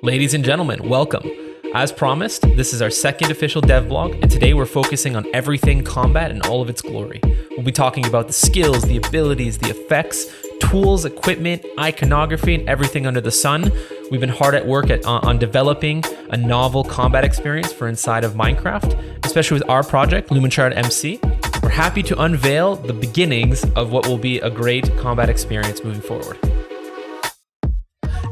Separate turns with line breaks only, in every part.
Ladies and gentlemen, welcome. As promised, this is our second official devblog, and today we're focusing on everything combat in all of its glory. We'll be talking about the skills, the abilities, the effects, tools, equipment, iconography, and everything under the sun. We've been hard at work on developing a novel combat experience for inside of Minecraft, especially with our project, Lumenshard MC. We're happy to unveil the beginnings of what will be a great combat experience moving forward.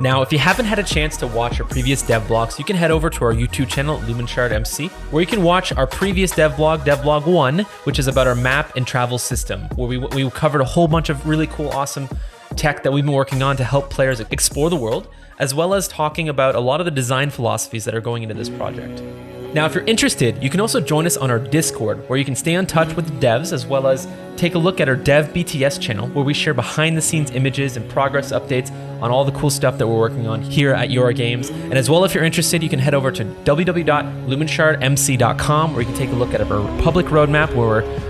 Now, if you haven't had a chance to watch our previous devblogs, you can head over to our YouTube channel, Lumenshard MC, where you can watch our previous devblog, Devblog 1, which is about our map and travel system, where we covered a whole bunch of really cool, awesome tech that we've been working on to help players explore the world, as well as talking about a lot of the design philosophies that are going into this project. Now, if you're interested, you can also join us on our Discord, where you can stay in touch with the devs, as well as take a look at our Dev BTS channel, where we share behind-the-scenes images and progress updates on all the cool stuff that we're working on here at Your Games. And as well, if you're interested, you can head over to www.lumenshardmc.com, where you can take a look at our public roadmap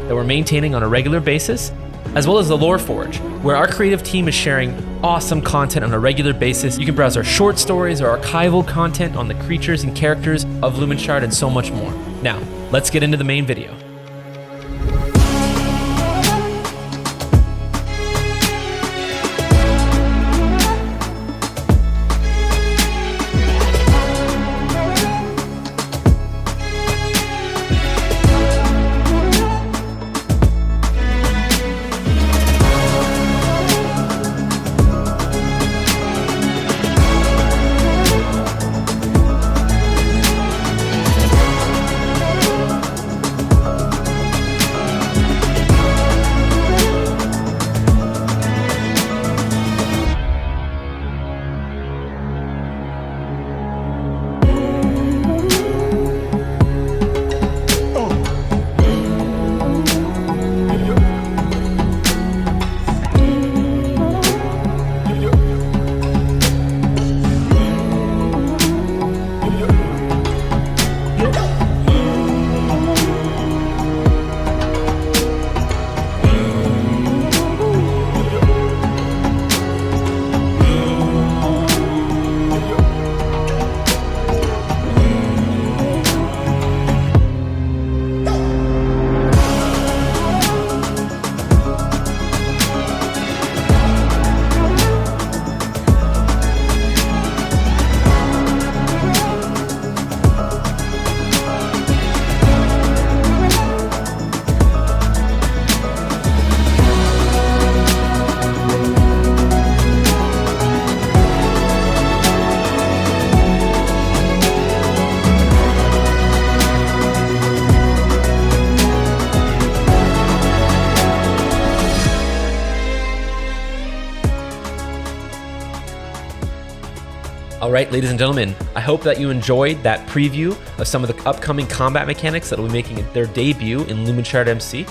that we're maintaining on a regular basis, as well as the Lore Forge, where our creative team is sharing awesome content on a regular basis. You can browse our short stories, our archival content on the creatures and characters of Lumenshard, and so much more. Now, let's get into the main video. All right, ladies and gentlemen, I hope that you enjoyed that preview of some of the upcoming combat mechanics that will be making their debut in Lumenshard MC.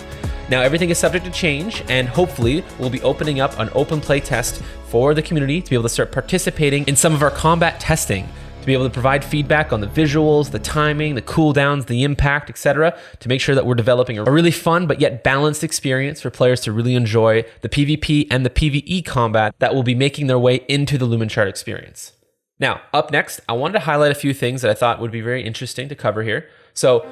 Now, everything is subject to change, and hopefully we'll be opening up an open play test for the community to be able to start participating in some of our combat testing, to be able to provide feedback on the visuals, the timing, the cooldowns, the impact, etc., to make sure that we're developing a really fun but yet balanced experience for players to really enjoy the PvP and the PvE combat that will be making their way into the Lumenshard experience. Now, up next, I wanted to highlight a few things that I thought would be very interesting to cover here. So,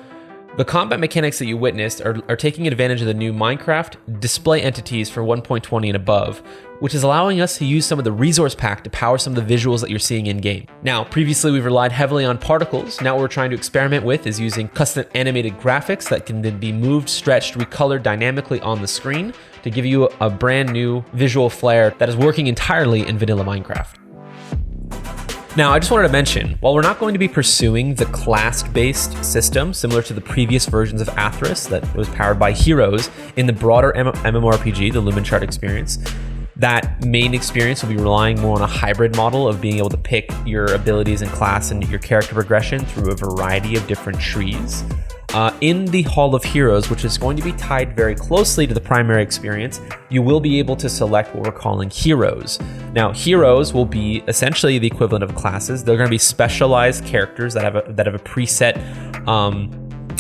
the combat mechanics that you witnessed are taking advantage of the new Minecraft display entities for 1.20 and above, which is allowing us to use some of the resource pack to power some of the visuals that you're seeing in-game. Now, previously we've relied heavily on particles. Now what we're trying to experiment with is using custom animated graphics that can then be moved, stretched, recolored dynamically on the screen to give you a brand new visual flair that is working entirely in vanilla Minecraft. Now, I just wanted to mention, while we're not going to be pursuing the class-based system similar to the previous versions of Athras that was powered by heroes in the broader MMORPG, the Lumenshard experience, that main experience will be relying more on a hybrid model of being able to pick your abilities and class and your character progression through a variety of different trees. In the Hall of Heroes, which is going to be tied very closely to the primary experience, you will be able to select what we're calling heroes. Now, heroes will be essentially the equivalent of classes. They're going to be specialized characters that have a preset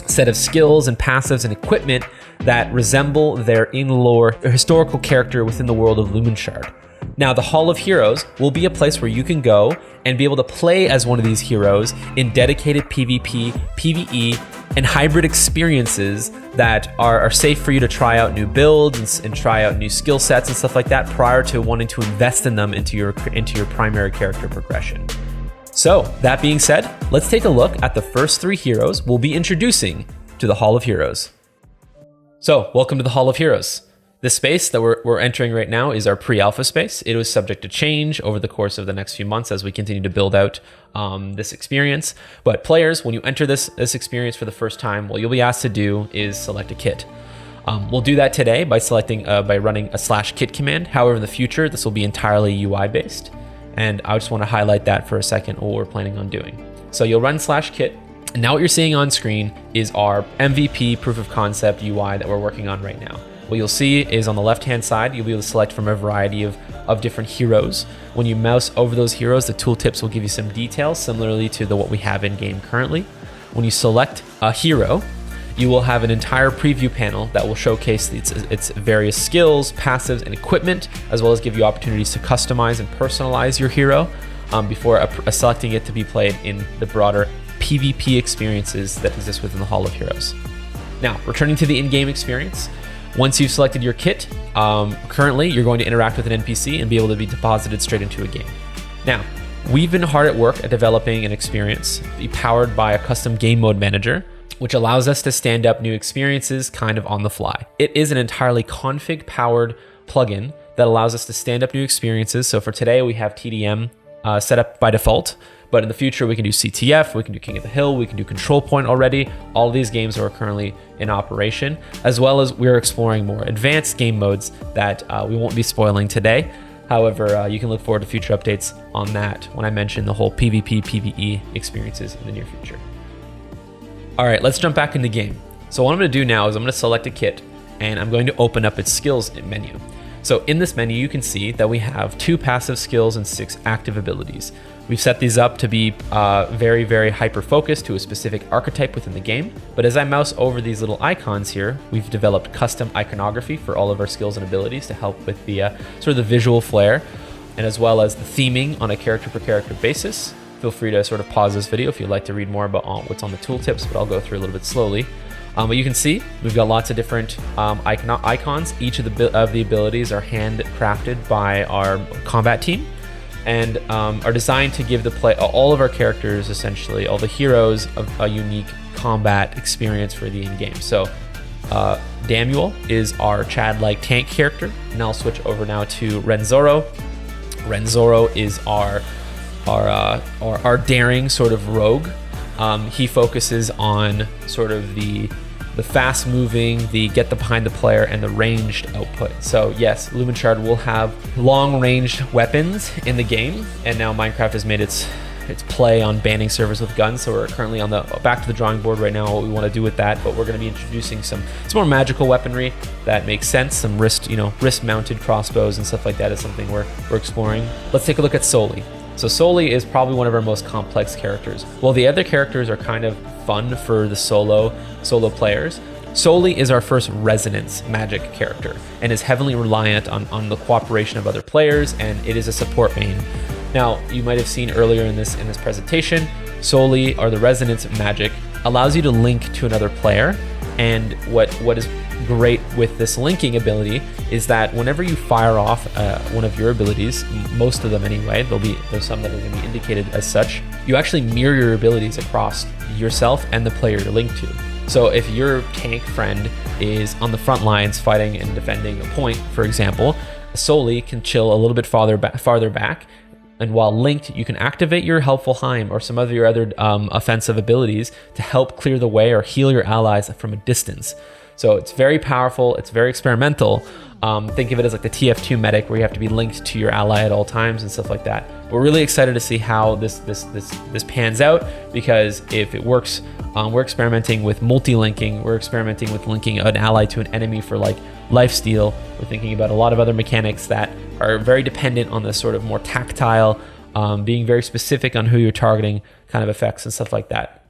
set of skills and passives and equipment that resemble their in-lore historical character within the world of Lumenshard. Now, the Hall of Heroes will be a place where you can go and be able to play as one of these heroes in dedicated PvP, PvE, and hybrid experiences that are safe for you to try out new builds and try out new skill sets and stuff like that prior to wanting to invest in them into your primary character progression. So, that being said, let's take a look at the first 3 heroes we'll be introducing to the Hall of Heroes. So, welcome to the Hall of Heroes. This space that we're entering right now is our pre-alpha space. It was subject to change over the course of the next few months as we continue to build out this experience. But players, when you enter this experience for the first time, what you'll be asked to do is select a kit. We'll do that today by running a /kit command. However, in the future, this will be entirely UI based. And I just want to highlight that for a second, what we're planning on doing. So you'll run /kit. And now what you're seeing on screen is our MVP proof of concept UI that we're working on right now. What you'll see is on the left-hand side, you'll be able to select from a variety of different heroes. When you mouse over those heroes, the tooltips will give you some details, similarly to what we have in-game currently. When you select a hero, you will have an entire preview panel that will showcase its various skills, passives, and equipment, as well as give you opportunities to customize and personalize your hero before selecting it to be played in the broader PvP experiences that exist within the Hall of Heroes. Now, returning to the in-game experience, once you've selected your kit, currently you're going to interact with an NPC and be able to be deposited straight into a game. Now, we've been hard at work at developing an experience powered by a custom game mode manager, which allows us to stand up new experiences kind of on the fly. It is an entirely config-powered plugin that allows us to stand up new experiences. So for today, we have TDM set up by default. But in the future, we can do CTF, we can do King of the Hill, we can do Control Point already. All of these games are currently in operation, as well as we're exploring more advanced game modes that we won't be spoiling today. However, you can look forward to future updates on that when I mention the whole PvP, PvE experiences in the near future. All right, let's jump back into game. So what I'm gonna do now is I'm gonna select a kit and I'm going to open up its skills menu. So in this menu, you can see that we have 2 passive skills and 6 active abilities. We've set these up to be very, very hyper-focused to a specific archetype within the game. But as I mouse over these little icons here, we've developed custom iconography for all of our skills and abilities to help with the sort of the visual flair, and as well as the theming on a character-per-character basis. Feel free to sort of pause this video if you'd like to read more about what's on the tooltips, but I'll go through a little bit slowly. But you can see we've got lots of different icons. Each of the abilities are handcrafted by our combat team, and are designed to give all of our characters, essentially all the heroes, a unique combat experience for the in-game. So Damuel is our Chad-like tank character, and I'll switch over now to Renzoro. Renzoro is our daring sort of rogue. He focuses on sort of the fast moving, the get behind the player, and the ranged output. So yes, Lumenshard will have long ranged weapons in the game, and now Minecraft has made its play on banning servers with guns. So we're currently on back to the drawing board right now, what we want to do with that. But we're going to be introducing some more magical weaponry that makes sense. Some wrist mounted crossbows and stuff like that is something we're exploring. Let's take a look at Soli. So Soli is probably one of our most complex characters. While the other characters are kind of fun for the solo players, Soli is our first resonance magic character and is heavily reliant on the cooperation of other players, and it is a support main. Now, you might have seen earlier in this presentation, Soli, or the resonance magic, allows you to link to another player, and what is great with this linking ability is that whenever you fire off one of your abilities, most of them anyway, there's some that are going to be indicated as such, you actually mirror your abilities across yourself and the player you're linked to. So if your tank friend is on the front lines fighting and defending a point, for example, Soli can chill a little bit farther back, and while linked, you can activate your helpful Heim or some of your other offensive abilities to help clear the way or heal your allies from a distance. So it's very powerful, it's very experimental. Think of it as like the TF2 medic, where you have to be linked to your ally at all times and stuff like that. We're really excited to see how this pans out, because if it works, we're experimenting with multi-linking, we're experimenting with linking an ally to an enemy for like lifesteal. We're thinking about a lot of other mechanics that are very dependent on this sort of more tactile, being very specific on who you're targeting kind of effects and stuff like that.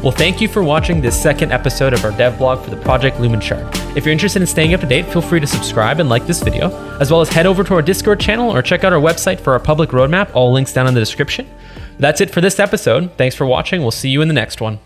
Well, thank you for watching this second episode of our devblog for the project Lumenshard. If you're interested in staying up to date, feel free to subscribe and like this video, as well as head over to our Discord channel or check out our website for our public roadmap. All links down in the description. That's it for this episode. Thanks for watching. We'll see you in the next one.